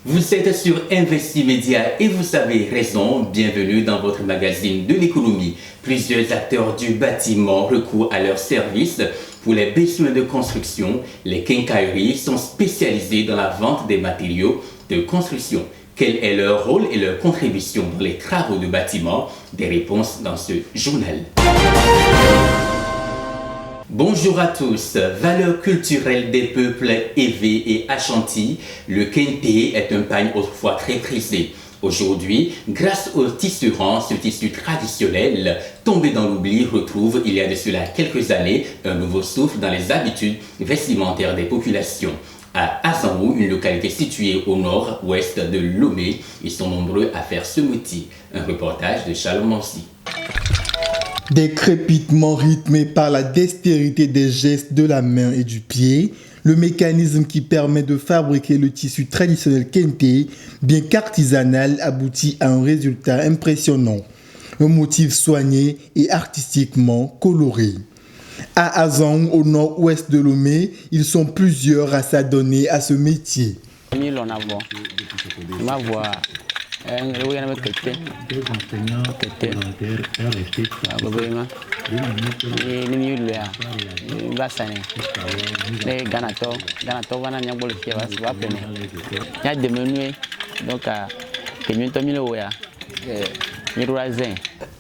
Vous êtes sur Investi Média et vous avez raison, bienvenue dans votre magazine de l'économie. Plusieurs acteurs du bâtiment recourent à leurs services pour les besoins de construction. Les quincailleries sont spécialisées dans la vente des matériaux de construction. Quel est leur rôle et leur contribution dans les travaux de bâtiment? Des réponses dans ce journal. Bonjour à tous. Valeurs culturelles des peuples Ewe et Ashanti, le kente est un pagne autrefois très prisé. Aujourd'hui, grâce au tisserand, ce tissu traditionnel tombé dans l'oubli retrouve, il y a de cela quelques années, un nouveau souffle dans les habitudes vestimentaires des populations. À Azamou, une localité située au nord-ouest de Lomé, ils sont nombreux à faire ce métier. Un reportage de Charles Mansi. Des crépitements rythmés par la dextérité des gestes de la main et du pied, le mécanisme qui permet de fabriquer le tissu traditionnel kente, bien qu'artisanal, aboutit à un résultat impressionnant. Un motif soigné et artistiquement coloré. À Azang, au nord-ouest de Lomé, ils sont plusieurs à s'adonner à ce métier.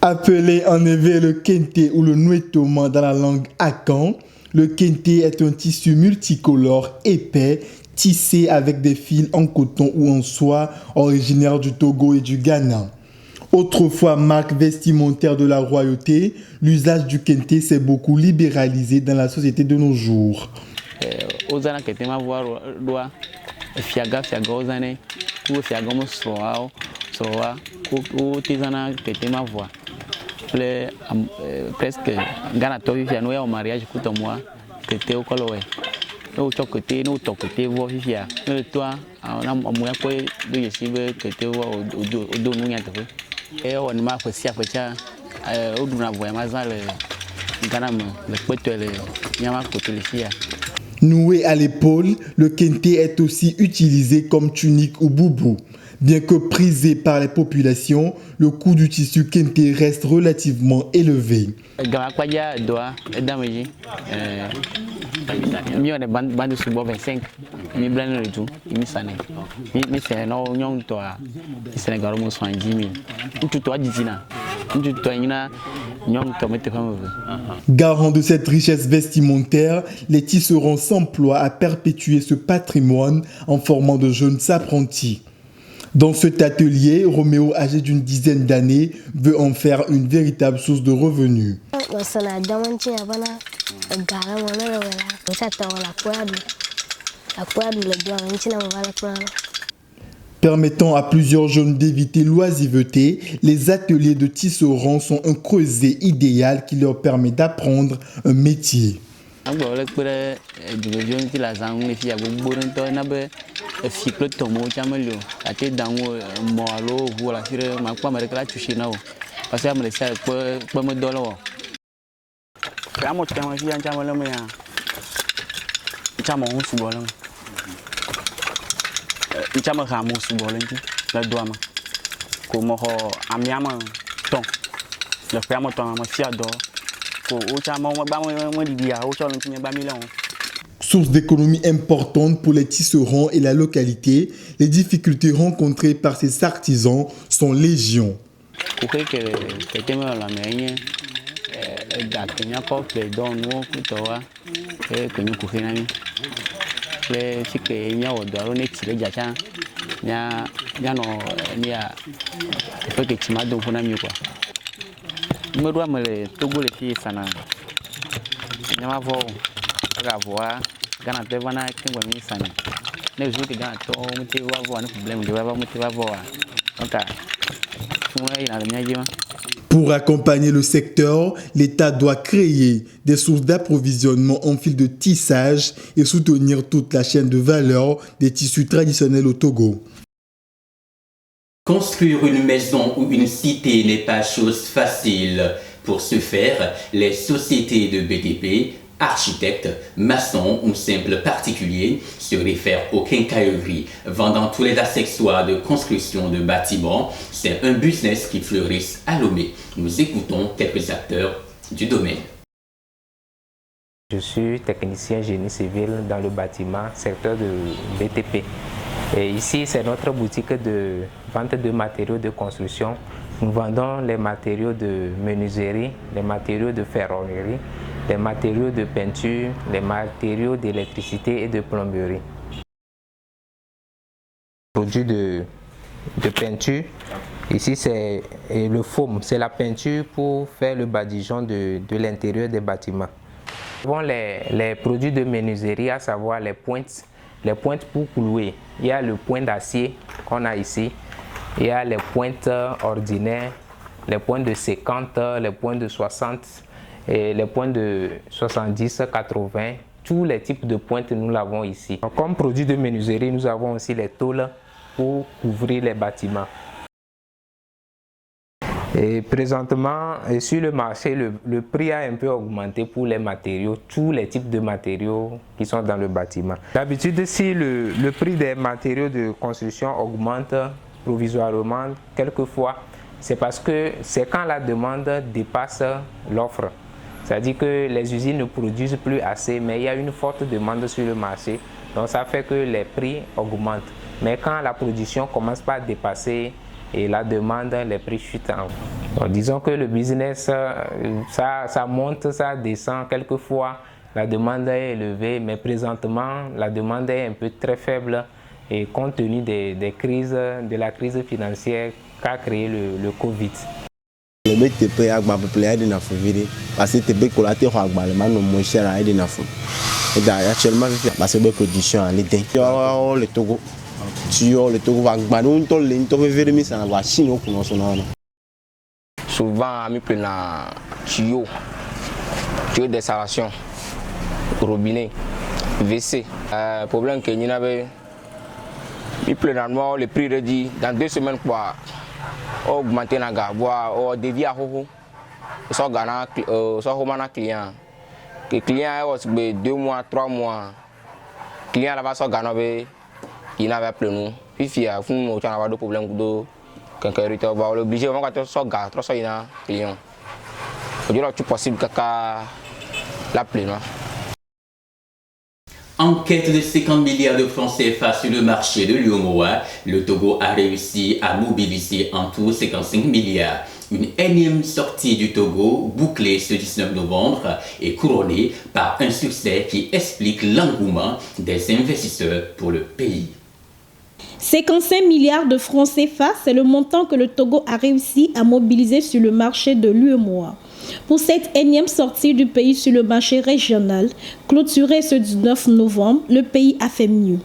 Appelé en Ewe le kente ou le nuetoma dans la langue akan, le kente est un tissu multicolore épais tissé avec des fils en coton ou en soie originaire du Togo et du Ghana. Autrefois marque vestimentaire de la royauté, l'usage du kente s'est beaucoup libéralisé dans la société de nos jours. Presque Ghana Tofi nous au mariage coûte moi que au coloé nous au côté nous au côté voir fifia nous toi on a moyen quoi de yesibe que te au do nous yante et on m'a fait si après ça au duna voya mazal Ghana le pote le nyama côté le fia. Noué à l'épaule, le kente est aussi utilisé comme tunique ou boubou. Bien que prisé par les populations, le coût du tissu kente reste relativement élevé. Garant de cette richesse vestimentaire, les tisserands s'emploient à perpétuer ce patrimoine en formant de jeunes apprentis. Dans cet atelier, Roméo, âgé d'une dizaine d'années, veut en faire une véritable source de revenus. Permettant à plusieurs jeunes d'éviter l'oisiveté, les ateliers de tisserand sont un creuset idéal qui leur permet d'apprendre un métier. Source d'économie importante pour les tisserands et la localité, les difficultés rencontrées par ces artisans sont légion. Pour accompagner le secteur, l'État doit créer des sources d'approvisionnement en fil de tissage et soutenir toute la chaîne de valeur des tissus traditionnels au Togo. Construire une maison ou une cité n'est pas chose facile. Pour ce faire, les sociétés de BTP Architecte, maçon ou simple particulier se réfère aux quincailleries, vendant tous les accessoires de construction de bâtiments. C'est un business qui fleurisse à Lomé. Nous écoutons quelques acteurs du domaine. Je suis technicien génie civil dans le bâtiment, secteur de BTP. Et ici, c'est notre boutique de vente de matériaux de construction. Nous vendons les matériaux de menuiserie, les matériaux de ferronnerie, les matériaux de peinture, les matériaux d'électricité et de plomberie. Produits de peinture, ici c'est le foam, c'est la peinture pour faire le badigeon de l'intérieur des bâtiments. Nous avons les produits de menuiserie, à savoir les pointes pour clouer. Il y a le point d'acier qu'on a ici, il y a les pointes ordinaires, les pointes de 50, les pointes de 60, et les points de 70, 80, tous les types de pointes nous l'avons ici. Comme produit de menuiserie, nous avons aussi les tôles pour couvrir les bâtiments. Et présentement, sur le marché, le prix a un peu augmenté pour les matériaux, tous les types de matériaux qui sont dans le bâtiment. D'habitude, si le prix des matériaux de construction augmente provisoirement, quelquefois, c'est parce que c'est quand la demande dépasse l'offre. C'est-à-dire que les usines ne produisent plus assez, mais il y a une forte demande sur le marché. Donc ça fait que les prix augmentent. Mais quand la production commence par dépasser et la demande, les prix chutent. Donc disons que le business, ça monte, ça descend. Quelquefois, la demande est élevée, mais présentement, la demande est un peu très faible. Et compte tenu des crises, de la crise financière qu'a créé le Covid. Le BTP a peuplé na février parce que TP colaté ko agba le manu moins cher à na fou. Et actuellement parce que production en été. Le Togo. Sur le Togo va agba non to le to février mi ça na va Chine ko no so na. Souvent mi plena tuyau d'installation robinet WC. Problème que ni n'avait mi plena noir le prix redit dans 2 semaines quoi. Augmenter na gaba ou dévier à hoho so gana so homana client que client est 2 mois 3 mois client là-bas so gana be il n'avait plus nous puis a fun mo tana ba do problème do quelqu'un rito ba obligé on va so gars trop so ina client aujourd'hui tout possible kaka la pleine. En quête de 50 milliards de francs CFA sur le marché de l'UEMOA, le Togo a réussi à mobiliser en tout 55 milliards. Une énième sortie du Togo, bouclée ce 19 novembre, est couronnée par un succès qui explique l'engouement des investisseurs pour le pays. 55 milliards de francs CFA, c'est le montant que le Togo a réussi à mobiliser sur le marché de l'UEMOA. Pour cette énième sortie du pays sur le marché régional, clôturée ce 19 novembre, le pays a fait mieux.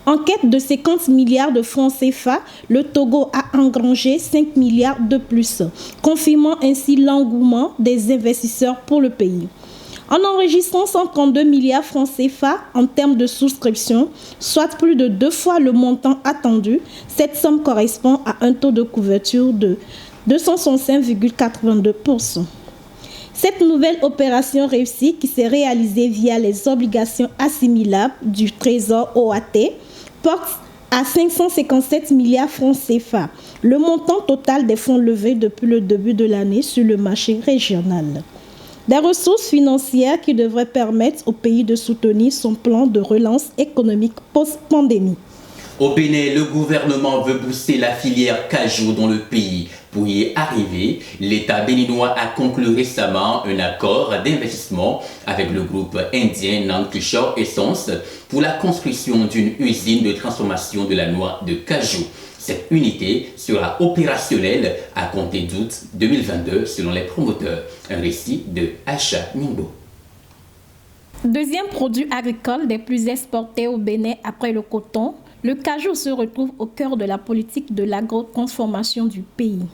En quête de 50 milliards de francs CFA, le Togo a engrangé 5 milliards de plus, confirmant ainsi l'engouement des investisseurs pour le pays. En enregistrant 132 milliards francs CFA en termes de souscription, soit plus de 2 fois le montant attendu, cette somme correspond à un taux de couverture de 265,82%. Cette nouvelle opération réussie qui s'est réalisée via les obligations assimilables du Trésor OAT porte à 557 milliards francs CFA, le montant total des fonds levés depuis le début de l'année sur le marché régional. Des ressources financières qui devraient permettre au pays de soutenir son plan de relance économique post-pandémie. Au Bénin, le gouvernement veut booster la filière cajou dans le pays. Pour y arriver, l'État béninois a conclu récemment un accord d'investissement avec le groupe indien Nandkishore Essence pour la construction d'une usine de transformation de la noix de cajou. Cette unité sera opérationnelle à compter d'août 2022 selon les promoteurs. Un récit de Acha Nimbo. Deuxième produit agricole des plus exportés au Bénin après le coton, le cajou se retrouve au cœur de la politique de l'agro-transformation du pays.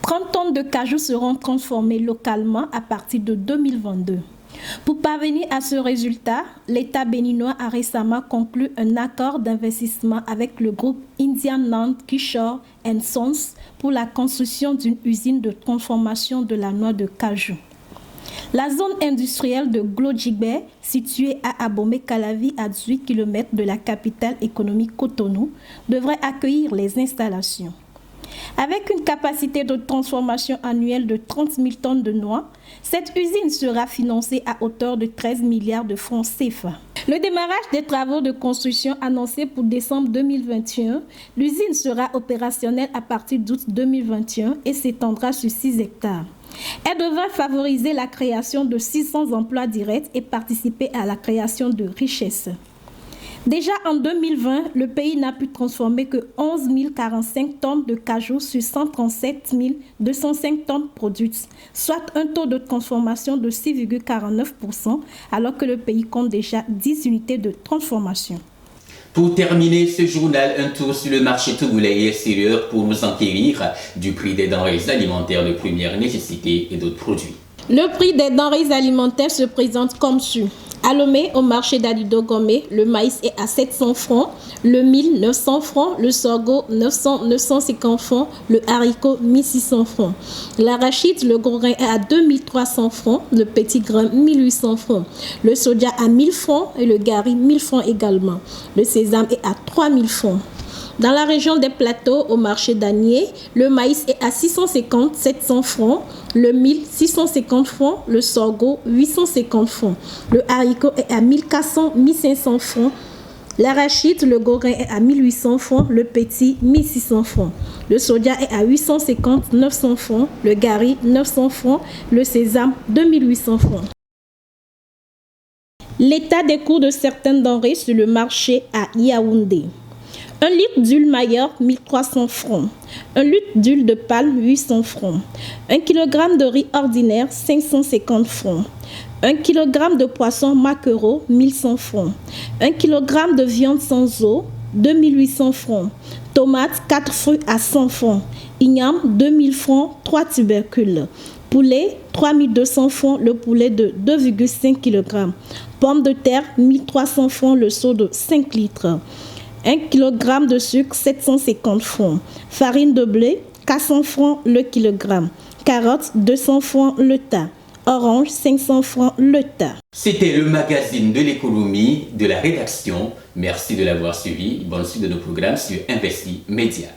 30 tonnes de cajou seront transformées localement à partir de 2022. Pour parvenir à ce résultat, l'État béninois a récemment conclu un accord d'investissement avec le groupe Indian Nandkishore Sons pour la construction d'une usine de transformation de la noix de cajou. La zone industrielle de Glodjibé, située à Abomey-Calavi, à 18 km de la capitale économique Cotonou, devrait accueillir les installations. Avec une capacité de transformation annuelle de 30 000 tonnes de noix, cette usine sera financée à hauteur de 13 milliards de francs CFA. Le démarrage des travaux de construction annoncé pour décembre 2021, l'usine sera opérationnelle à partir d'août 2021 et s'étendra sur 6 hectares. Elle devra favoriser la création de 600 emplois directs et participer à la création de richesses. Déjà en 2020, le pays n'a pu transformer que 11 045 tonnes de cajou sur 137 205 tonnes produites, soit un taux de transformation de 6,49%, alors que le pays compte déjà 10 unités de transformation. Pour terminer ce journal, un tour sur le marché togolais et extérieur pour nous enquérir du prix des denrées alimentaires de première nécessité et d'autres produits. Le prix des denrées alimentaires se présente comme suit. À Lomé, au marché d'Adido-Gomé, le maïs est à 700 francs, le mil 900 francs, le sorgho 950 francs, le haricot 1600 francs. L'arachide, le gros grain est à 2300 francs, le petit grain 1800 francs. Le soja à 1000 francs et le gari 1000 francs également. Le sésame est à 3000 francs. Dans la région des plateaux, au marché d'Anier, le maïs est à 650-700 francs, le mil 650 francs, le sorgho 850 francs. Le haricot est à 1400-1500 francs. L'arachide, le gros grain est à 1800 francs, le petit 1600 francs. Le soja est à 850-900 francs, le gari 900 francs, le sésame 2800 francs. L'état des cours de certaines denrées sur le marché à Yaoundé. 1 litre d'huile Maillard, 1300 francs. 1 litre d'huile de palme, 800 francs. 1 kg de riz ordinaire, 550 francs. 1 kg de poisson maquereau, 1100 francs. 1 kg de viande sans eau, 2800 francs. Tomates, 4 fruits à 100 francs. Igname, 2000 francs, 3 tubercules. Poulet, 3200 francs, le poulet de 2,5 kg. Pommes de terre, 1300 francs, le seau de 5 litres. 1 kg de sucre, 750 francs. Farine de blé, 400 francs le kilogramme. Carottes, 200 francs le tas. Orange, 500 francs le tas. C'était le magazine de l'économie de la rédaction. Merci de l'avoir suivi. Bonne suite de nos programmes sur Investi Média.